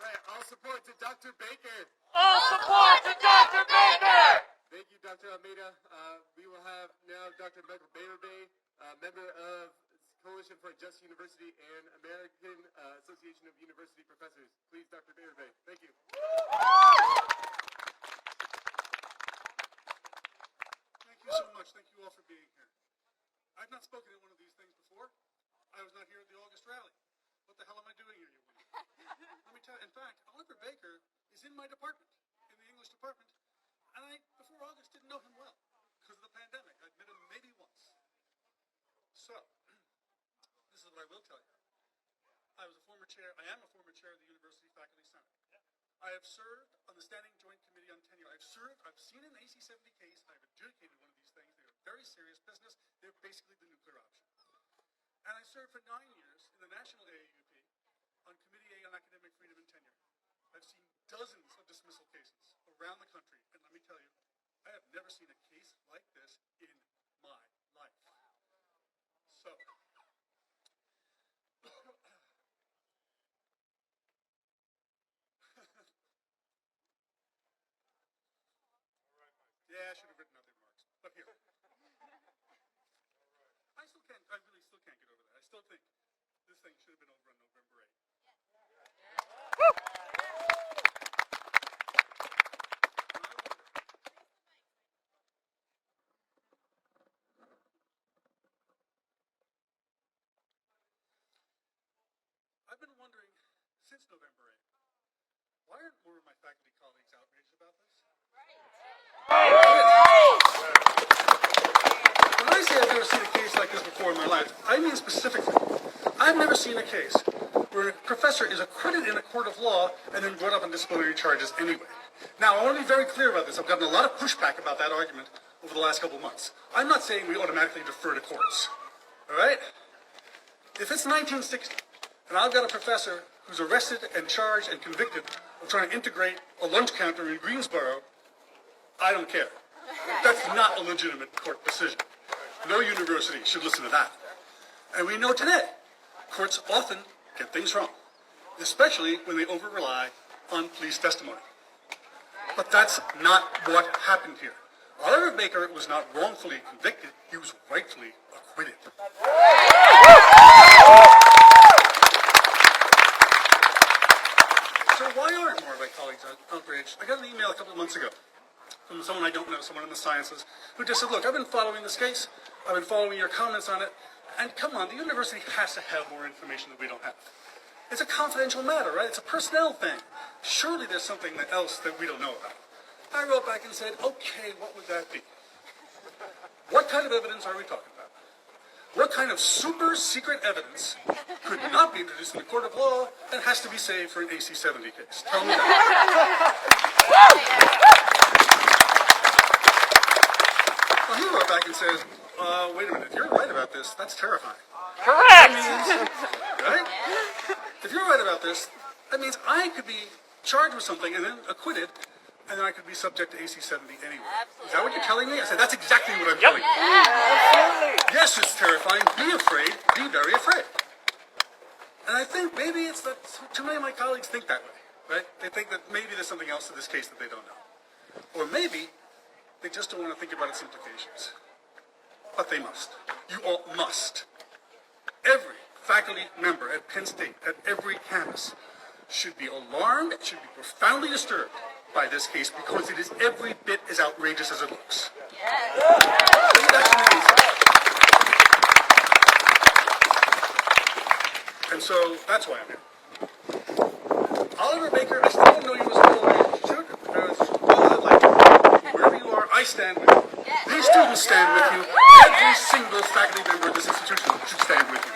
Right, all support to Dr. Baker. All support to Dr. Baker! Thank you, Dr. Almeida. We will have now Dr. Michael Bérubé, member of Coalition for a Just University and American Association of University Professors. Please, Dr. Bérubé. Thank you. Thank you so much. Thank you all for being here. I've not spoken at one of these things before. I was not here at the August rally. What the hell am I doing here, you women? Let me tell you, in fact, Oliver Baker is in my department, in the English department, and I, before August, didn't know him well because of the pandemic. I'd met him maybe once. So, this is what I will tell you. I am a former chair of the University Faculty Senate. I have served on the Standing Joint Committee on Tenure. I've seen an AC-70 case. I've adjudicated one of these things. They are very serious business. They're basically the nuclear option. And I served for 9 years in the National AAUP on Committee A on Academic Freedom and Tenure. I've seen dozens of dismissal cases around the country, and let me tell you, I have never seen a case like this in my life. So, yeah, I should have written out the remarks, but here. I really still can't get over that. I still think this thing should have been over on November 8th. I've been wondering since November 8th, why aren't more of my faculty colleagues outraged about this? When I say I've never seen a case like this before in my life, I mean specifically, I've never seen a case where a professor is acquitted in a court of law and then brought up on disciplinary charges anyway. Now, I want to be very clear about this. I've gotten a lot of pushback about that argument over the last couple of months. I'm not saying we automatically defer to courts, all right? If it's 1960 and I've got a professor who's arrested and charged and convicted of trying to integrate a lunch counter in Greensboro, I don't care. That's not a legitimate court decision. No university should listen to that. And we know today, courts often get things wrong, especially when they over-rely on police testimony. But that's not what happened here. Oliver Baker was not wrongfully convicted, he was rightfully acquitted. So why aren't more of my colleagues outraged? I got an email a couple of months ago from someone I don't know, someone in the sciences, who just said, look, I've been following this case, I've been following your comments on it, and come on, the university has to have more information that we don't have. It's a confidential matter, right? It's a personnel thing. Surely there's something else that we don't know about. I wrote back and said, okay, what would that be? What kind of evidence are we talking about? What kind of super secret evidence could not be introduced in the court of law and has to be saved for an AC-70 case? Tell me that. Well, he wrote back and says, wait a minute, if you're right about this, that's terrifying. Correct! That means, right? If you're right about this, that means I could be charged with something and then acquitted, and then I could be subject to AC-70 anyway. Absolutely. Is that what you're telling me? I said, that's exactly what I'm telling you. Absolutely. Yes, it's terrifying. Be afraid. Be very afraid. And I think maybe it's that too many of my colleagues think that way, right? They think that maybe there's something else to this case that they don't know. Or maybe they just don't want to think about its implications. But they must. You all must. Every faculty member at Penn State, at every campus, should be alarmed, should be profoundly disturbed by this case because it is every bit as outrageous as it looks. And so that's why I'm here. Oliver Baker, I still don't know you as a lawyer. Wherever you are, I stand with you. These students stand with you. Every single faculty member of this institution should stand with you.